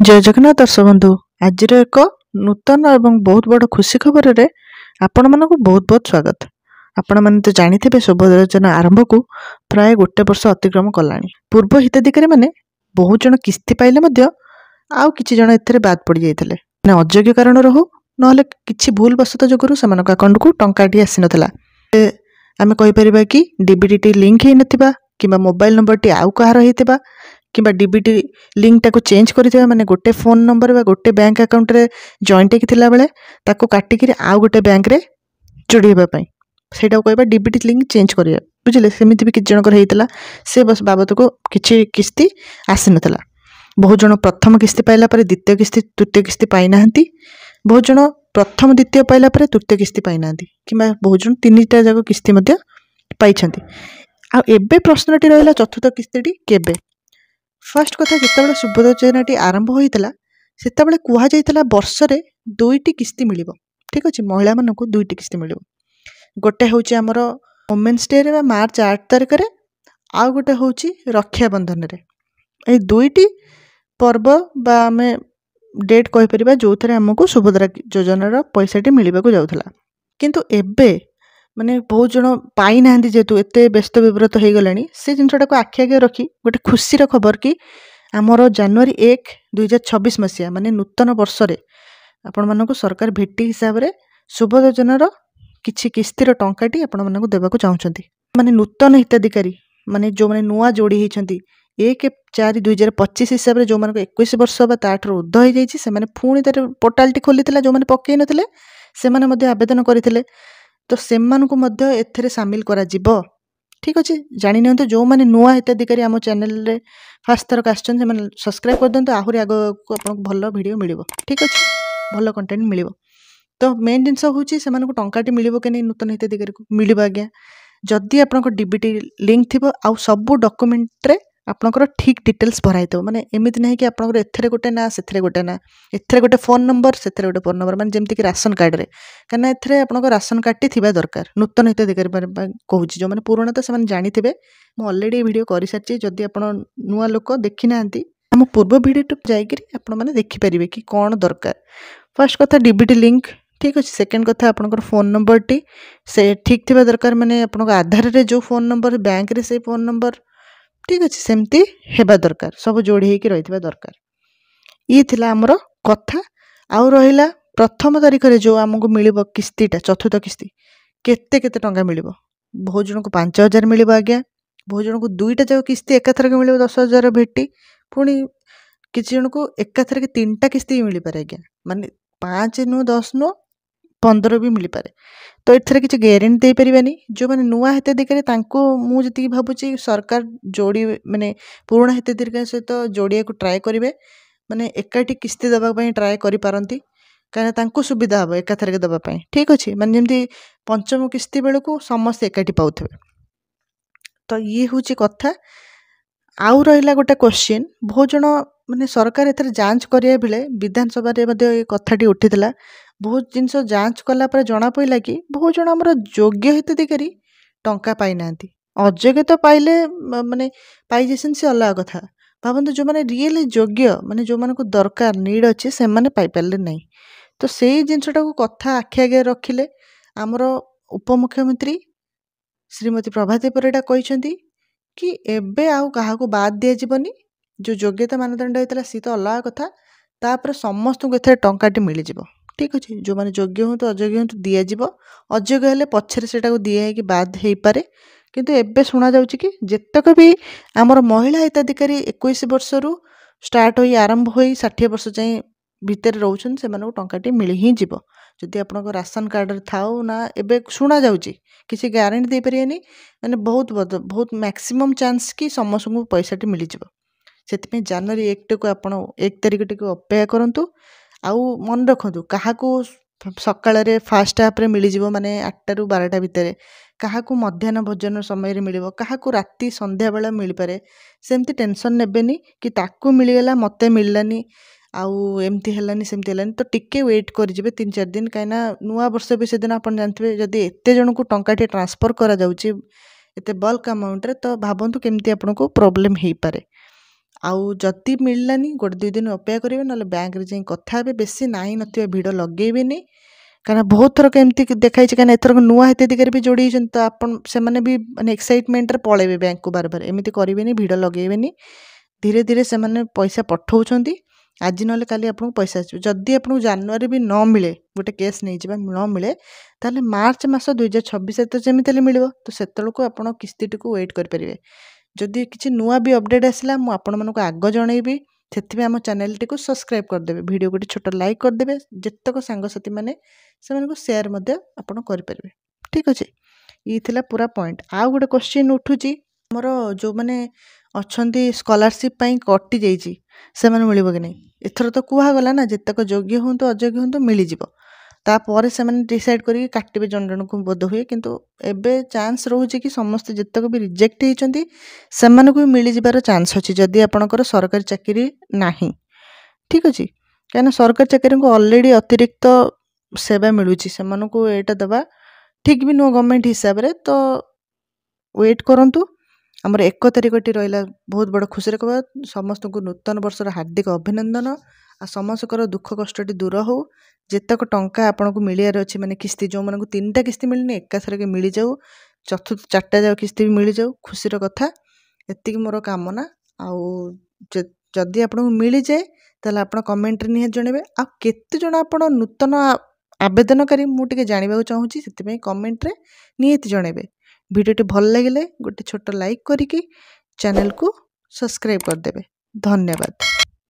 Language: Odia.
ଜୟ ଜଗନ୍ନାଥ ଦର୍ଶକ ବନ୍ଧୁ। ଆଜିର ଏକ ନୂତନ ଏବଂ ବହୁତ ବଡ଼ ଖୁସି ଖବରରେ ଆପଣମାନଙ୍କୁ ବହୁତ ବହୁତ ସ୍ୱାଗତ। ଆପଣମାନେ ତ ଜାଣିଥିବେ ସୁଭଦ୍ରା ଯୋଜନା ଆରମ୍ଭକୁ ପ୍ରାୟ 1 ବର୍ଷ ଅତିକ୍ରମ କଲାଣି। ପୂର୍ବ ହିତାଧିକାରୀମାନେ ବହୁତ ଜଣ କିସ୍ତି ପାଇଲେ ମଧ୍ୟ ଆଉ କିଛି ଜଣ ଏଥିରେ ବାଦ ପଡ଼ିଯାଇଥିଲେ। ମାନେ ଅଯୋଗ୍ୟ କାରଣରୁ ହଉ ନହେଲେ କିଛି ଭୁଲ ବଶତ ଯୋଗୁରୁ ସେମାନଙ୍କ ଆକାଉଣ୍ଟକୁ ଟଙ୍କାଟି ଆସିନଥିଲା। ଆମେ କହିପାରିବା କି ଡିବିଟିଟି ଲିଙ୍କ ହେଇନଥିବା କିମ୍ବା ମୋବାଇଲ ନମ୍ବରଟି ଆଉ କାହାର ହେଇଥିବା କିମ୍ବା ଡିବିଟି ଲିଙ୍କଟାକୁ ଚେଞ୍ଜ କରିଥିବା, ମାନେ ଗୋଟେ ଫୋନ୍ ନମ୍ବର ବା ଗୋଟେ ବ୍ୟାଙ୍କ ଆକାଉଣ୍ଟରେ ଜଏଣ୍ଟ ହେଇକି ଥିଲାବେଳେ ତାକୁ କାଟିକିରି ଆଉ ଗୋଟେ ବ୍ୟାଙ୍କରେ ଯୋଡ଼ିବା ପାଇଁ, ସେଇଟାକୁ କହିବା ଡିବିଟି ଲିଙ୍କ ଚେଞ୍ଜ କରିବା। ବୁଝିଲେ? ସେମିତି ବି କିଛି ଜଣଙ୍କର ହେଇଥିଲା, ସେ ବାବଦକୁ କିଛି କିସ୍ତି ଆସିନଥିଲା। ବହୁତ ଜଣ ପ୍ରଥମ କିସ୍ତି ପାଇଲା ପରେ ଦ୍ୱିତୀୟ କିସ୍ତି ତୃତୀୟ କିସ୍ତି ପାଇନାହାନ୍ତି। ବହୁତ ଜଣ ପ୍ରଥମ ଦ୍ୱିତୀୟ ପାଇଲା ପରେ ତୃତୀୟ କିସ୍ତି ପାଇନାହାନ୍ତି, କିମ୍ବା ବହୁତ ଜଣ 3ଟା ଯାକ କିସ୍ତି ମଧ୍ୟ ପାଇଛନ୍ତି। ଆଉ ଏବେ ପ୍ରଶ୍ନଟି ରହିଲା ଚତୁର୍ଥ କିସ୍ତିଟି କେବେ? ଫାର୍ଷ୍ଟ କଥା, ଯେତେବେଳେ ସୁଭଦ୍ରା ଯୋଜନାଟି ଆରମ୍ଭ ହୋଇଥିଲା ସେତେବେଳେ କୁହାଯାଇଥିଲା ବର୍ଷରେ 2ଟି କିସ୍ତି ମିଳିବ। ଠିକ୍ ଅଛି, ମହିଳାମାନଙ୍କୁ 2ଟି କିସ୍ତି ମିଳିବ। ଗୋଟେ ହେଉଛି ଆମର ଓମେନ୍ସ ଡେରେ ବା ମାର୍ଚ୍ଚ 8 ତାରିଖରେ, ଆଉ ଗୋଟେ ହେଉଛି ରକ୍ଷାବନ୍ଧନରେ। ଏଇ 2ଟି ପର୍ବ ବା ଆମେ ଡେଟ୍ କହିପାରିବା ଯେଉଁଥିରେ ଆମକୁ ସୁଭଦ୍ରା ଯୋଜନାର ପଇସାଟି ମିଳିବାକୁ ଯାଉଥିଲା। କିନ୍ତୁ ଏବେ ମାନେ ବହୁତ ଜଣ ପାଇନାହାନ୍ତି, ଯେହେତୁ ଏତେ ବ୍ୟସ୍ତ ବିବ୍ରତ ହେଇଗଲାଣି, ସେ ଜିନିଷଟାକୁ ଆଖି ଆଗରେ ରଖି ଗୋଟେ ଖୁସିର ଖବର କି ଆମର ଜାନୁଆରୀ 1, 2026 ମସିହା ମାନେ ନୂତନ ବର୍ଷରେ ଆପଣମାନଙ୍କୁ ସରକାର ଭେଟି ହିସାବରେ ସୁଭଦ୍ରା ଯୋଜନାର କିଛି କିସ୍ତିର ଟଙ୍କାଟି ଆପଣମାନଙ୍କୁ ଦେବାକୁ ଚାହୁଁଛନ୍ତି। ମାନେ ନୂତନ ହିତାଧିକାରୀ ମାନେ ଯେଉଁମାନେ ନୂଆ ଯୋଡ଼ି ହେଇଛନ୍ତି 1/4/2025 ହିସାବରେ ଯେଉଁମାନଙ୍କୁ 21 ବର୍ଷ ବା ତାଠାରୁ ଉର୍ଦ୍ଧ୍ୱ ହେଇଯାଇଛି, ସେମାନେ ପୁଣି ତାର ପୋର୍ଟାଲଟି ଖୋଲିଥିଲା। ଯେଉଁମାନେ ପକାଇ ନଥିଲେ ସେମାନେ ମଧ୍ୟ ଆବେଦନ କରିଥିଲେ, ତ ସେମାନଙ୍କୁ ମଧ୍ୟ ଏଥିରେ ସାମିଲ କରାଯିବ। ଠିକ୍ ଅଛି, ଜାଣିନିଅନ୍ତୁ। ଯେଉଁମାନେ ନୂଆ ହିତାଧିକାରୀ ଆମ ଚ୍ୟାନେଲରେ ଫାର୍ଷ୍ଟ ଥରକ ଆସିଛନ୍ତି ସେମାନେ ସବସ୍କ୍ରାଇବ୍ କରିଦିଅନ୍ତୁ। ଆହୁରି ଆଗକୁ ଆପଣଙ୍କୁ ଭଲ ଭିଡ଼ିଓ ମିଳିବ। ଠିକ୍ ଅଛି, ଭଲ କଣ୍ଟେଣ୍ଟ ମିଳିବ। ତ ମେନ୍ ଜିନିଷ ହେଉଛି ସେମାନଙ୍କୁ ଟଙ୍କାଟି ମିଳିବ କି ନାହିଁ ନୂତନ ହିତାଧିକାରୀକୁ? ମିଳିବ ଆଜ୍ଞା, ଯଦି ଆପଣଙ୍କ ଡିବିଟି ଲିଙ୍କ ଥିବ ଆଉ ସବୁ ଡକୁମେଣ୍ଟରେ ଆପଣଙ୍କର ଠିକ୍ ଡିଟେଲ୍ସ ଭରା ହେଇଥିବ। ମାନେ ଏମିତି ନାହିଁ କି ଆପଣଙ୍କର ଏଥିରେ ଗୋଟେ ନା ସେଥିରେ ଗୋଟେ ନା, ଏଥିରେ ଗୋଟେ ଫୋନ୍ ନମ୍ବର ସେଥିରେ ଗୋଟେ ଫୋନ୍ ନମ୍ବର, ମାନେ ଯେମିତିକି ରାସନ କାର୍ଡ଼ରେ। କାହିଁକିନା ଏଥିରେ ଆପଣଙ୍କ ରାସନ କାର୍ଡ଼ଟି ଥିବା ଦରକାର। ନୂତନ ହିତାଧିକାରୀ ପାଇଁ କହୁଛି, ଯେଉଁମାନେ ପୁରୁଣା ତ ସେମାନେ ଜାଣିଥିବେ, ମୁଁ ଅଲରେଡ଼ି ଏ ଭିଡ଼ିଓ କରିସାରିଛି। ଯଦି ଆପଣ ନୂଆ ଲୋକ ଦେଖିନାହାନ୍ତି, ଆମ ପୂର୍ବ ଭିଡ଼ିଓଟିକୁ ଯାଇକରି ଆପଣମାନେ ଦେଖିପାରିବେ କି କ'ଣ ଦରକାର। ଫାର୍ଷ୍ଟ କଥା ଡିବିଟି ଲିଙ୍କ, ଠିକ୍ ଅଛି। ସେକେଣ୍ଡ କଥା ଆପଣଙ୍କର ଫୋନ୍ ନମ୍ବରଟି ସେ ଠିକ୍ ଥିବା ଦରକାର, ମାନେ ଆପଣଙ୍କ ଆଧାରରେ ଯେଉଁ ଫୋନ୍ ନମ୍ବର ବ୍ୟାଙ୍କରେ ସେଇ ଫୋନ୍ ନମ୍ବର, ଠିକ୍ ଅଛି, ସେମିତି ହେବା ଦରକାର। ସବୁ ଯୋଡ଼ି ହେଇକି ରହିଥିବା ଦରକାର। ଇଏ ଥିଲା ଆମର କଥା। ଆଉ ରହିଲା ପ୍ରଥମ ତାରିଖରେ ଯେଉଁ ଆମକୁ ମିଳିବ କିସ୍ତିଟା, ଚତୁର୍ଥ କିସ୍ତି, କେତେ କେତେ ଟଙ୍କା ମିଳିବ? ବହୁତ ଜଣଙ୍କୁ 5,000 ମିଳିବ ଆଜ୍ଞା। ବହୁତ ଜଣଙ୍କୁ 2ଟା ଯାକ କିସ୍ତି ଏକାଥରକେ ମିଳିବ 10,000 ଭେଟି। ପୁଣି କିଛି ଜଣଙ୍କୁ ଏକାଥରକେ 3ଟା କିସ୍ତି ମିଳିପାରେ ଆଜ୍ଞା। ମାନେ 5 ନୁହଁ 10 ନୁହଁ 15 ବି ମିଳିପାରେ। ତ ଏଥିରେ କିଛି ଗ୍ୟାରେଣ୍ଟି ଦେଇପାରିବାନି। ଯେଉଁମାନେ ନୂଆ ହିତାଧିକାରୀ ତାଙ୍କୁ ମୁଁ ଯେତିକି ଭାବୁଛି ସରକାର ମାନେ ପୁରୁଣା ହିତାଧିକାରୀ ସହିତ ଯୋଡ଼ିବାକୁ ଟ୍ରାଏ କରିବେ। ମାନେ ଏକାଠି କିସ୍ତି ଦେବା ପାଇଁ ଟ୍ରାଏ କରିପାରନ୍ତି, କାହିଁକିନା ତାଙ୍କୁ ସୁବିଧା ହେବ ଏକାଥରକେ ଦେବା ପାଇଁ। ଠିକ୍ ଅଛି, ମାନେ ଯେମିତି ପଞ୍ଚମ କିସ୍ତି ବେଳକୁ ସମସ୍ତେ ଏକାଠି ପାଉଥିବେ। ତ ଇଏ ହେଉଛି କଥା। ଆଉ ରହିଲା ଗୋଟେ କ୍ୱେଶ୍ଚିନ୍, ବହୁତ ଜଣ ମାନେ ସରକାର ଏଥିରେ ଯାଞ୍ଚ କରିବା ବେଳେ ବିଧାନସଭାରେ ମଧ୍ୟ ଏ କଥାଟି ଉଠିଥିଲା। ବହୁତ ଜିନିଷ ଯାଞ୍ଚ କଲା ପରେ ଜଣାପଡ଼ିଲା କି ବହୁତ ଜଣ ଆମର ଯୋଗ୍ୟ ହିତାଧିକାରୀ ଟଙ୍କା ପାଇନାହାନ୍ତି। ଅଯୋଗ୍ୟ ତ ପାଇଲେ ମାନେ ପାଇଯାଇଛନ୍ତି, ସେ ଅଲଗା କଥା। ଭାବନ୍ତୁ ଯେଉଁମାନେ ରିଏଲି ଯୋଗ୍ୟ, ମାନେ ଯେଉଁମାନଙ୍କୁ ଦରକାର ନିଡ଼୍ ଅଛି, ସେମାନେ ପାଇପାରିଲେ ନାହିଁ। ତ ସେଇ ଜିନିଷଟାକୁ କଥା ଆଖି ଆଗରେ ରଖିଲେ ଆମର ଉପମୁଖ୍ୟମନ୍ତ୍ରୀ ଶ୍ରୀମତୀ ପ୍ରଭାତୀ ପରିଡ଼ା କହିଛନ୍ତି କି ଏବେ ଆଉ କାହାକୁ ବାଦ୍ ଦିଆଯିବନି। ଯେଉଁ ଯୋଗ୍ୟତା ମାନଦଣ୍ଡ ହେଇଥିଲା ସିଏ ତ ଅଲଗା କଥା, ତାପରେ ସମସ୍ତଙ୍କୁ ଏଥିରେ ଟଙ୍କାଟି ମିଳିଯିବ। ଠିକ୍ ଅଛି, ଯେଉଁମାନେ ଯୋଗ୍ୟ ହୁଅନ୍ତୁ ଅଯୋଗ୍ୟ ହୁଅନ୍ତୁ ଦିଆଯିବ। ଅଯୋଗ୍ୟ ହେଲେ ପଛରେ ସେଇଟାକୁ ଦିଆ ହେଇକି ବାଦ୍ ହେଇପାରେ। କିନ୍ତୁ ଏବେ ଶୁଣାଯାଉଛି କି ଯେତେକ ବି ଆମର ମହିଳା ହିତାଧିକାରୀ 21 ବର୍ଷରୁ ଷ୍ଟାର୍ଟ ହୋଇ ଆରମ୍ଭ ହୋଇ 60 ବର୍ଷ ଯାଏଁ ଭିତରେ ରହୁଛନ୍ତି, ସେମାନଙ୍କୁ ଟଙ୍କାଟି ମିଳି ହିଁ ଯିବ। ଯଦି ଆପଣଙ୍କ ରାସନ କାର୍ଡ଼ରେ ଥାଉ ନା, ଏବେ ଶୁଣାଯାଉଛି, କିଛି ଗ୍ୟାରେଣ୍ଟି ଦେଇପାରିବେନି। ମାନେ ବହୁତ ମ୍ୟାକ୍ସିମମ୍ ଚାନ୍ସ କି ସମସ୍ତଙ୍କୁ ପଇସାଟି ମିଳିଯିବ। ସେଥିପାଇଁ ଜାନୁଆରୀ 1ଟାକୁ ଆପଣ 1 ତାରିଖଟିକୁ ଅପେକ୍ଷା କରନ୍ତୁ। ଆଉ ମନେ ରଖନ୍ତୁ, କାହାକୁ ସକାଳରେ ଫାର୍ଷ୍ଟ ହାଫ୍ରେ ମିଳିଯିବ ମାନେ 8ଟାରୁ 12ଟା ଭିତରେ, କାହାକୁ ମଧ୍ୟାହ୍ନ ଭୋଜନ ସମୟରେ ମିଳିବ, କାହାକୁ ରାତି ସନ୍ଧ୍ୟାବେଳେ ମିଳିପାରେ। ସେମିତି ଟେନସନ୍ ନେବେନି କି ତାକୁ ମିଳିଗଲା ମୋତେ ମିଳିଲାନି, ଆଉ ଏମିତି ହେଲାନି ସେମିତି ହେଲାନି। ତ ଟିକେ ୱେଟ୍ କରିଯିବେ 3-4 ଦିନ, କାହିଁକିନା ନୂଆ ବର୍ଷ ବି ସେଦିନ ଆପଣ ଜାଣିଥିବେ। ଯଦି ଏତେ ଜଣଙ୍କୁ ଟଙ୍କାଟି ଟ୍ରାନ୍ସଫର୍ କରାଯାଉଛି ଏତେ ବଲ୍କ ଆମାଉଣ୍ଟରେ, ତ ଭାବନ୍ତୁ କେମିତି ଆପଣଙ୍କୁ ପ୍ରୋବ୍ଲେମ୍ ହେଇପାରେ। आउ जदि मिललानी गोटे 2 दिन अपेक्षा करेंगे ना बैंक रे जाई कथा हेबे बेसी नाही नथिबा भिड लगेबेनी कारण बहुत थर केमती देखाई कहीं एथरक नुआ हिताधिकारी भी जोड़ी तो आपन से माने भी माने एक्साइटमेंट रे पळेबे बैंक को बार बार एमती करेंगे भिड लगेबेनी धीरे धीरे से माने पैसा पठाउछंती आज ना काली आपको पैसा आस जदि आपको जनवरी भी न मिले गोटे केस नहीं जावा न मिले ताले मार्च मास 2026 तो जमी मिल तो से आप किस्ती टी वेट करेंगे जदि किसी नुआ भी अपडेट आसला मुझे आपण मानक आग जनइबी से आम चैनल टी सब्सक्राइब करदे वीडियो गोटे छोट लाइक करदे जितक सांगसाथी मैंने से सेयार करेंगे ठीक अच्छे ये थिला पूरा पॉइंट आउ गोटे क्वेश्चन उठुची मोर जो मैंने अच्छा स्कॉलरशिप कटि जाइए से मिल कि नहीं एथर तो कहगला ना जितक योग्य हूँ अयोग्य हूँ मिलज तापर से डिसाइड करेंगे काटे जन जन को बोध हुए किंतु एबे चांस रोचे कि समस्त जितक भी रिजेक्ट होती से भी मिल जबार चांस अच्छी जदि आपणकर सरकारी चाकरी नहीं ठीक अच्छे कहीं सरकारी चाकरी को ऑलरेडी अतिरिक्त सेवा मिलूँ से यहाँ दबा ठीक भी नुह गवर्नमेंट हिसाब से तो वेट करूँ आमर 1 तारिख टी रहा बहुत बड़ खुशी खबर समस्त को नूतन वर्षर हार्दिक अभिनंदन आ समस्तर दुख कष्ट दूर हो जितक टंका आपन को मिलियार अच्छी माने किस्ती जो मानक 3टा किस्ती मिलनी एकाथरके मिल जाऊ चतुर्थ 4टा जाओ किस्ती भी मिल जाऊ खुशीर कथा एति मोर कामना आउ जदि आपको मिल जाए ताले आपण कमेंट रे निहात जणेबे आ केते जण आपण नूतन आवेदनकारी मुझे जानवा चाहूँगी से कमेंट रे निहात जणेबे वीडियोटी भल लगे गोटे छोट लाइक करिकी चैनल को सब्सक्राइब करदेबे धन्यवाद।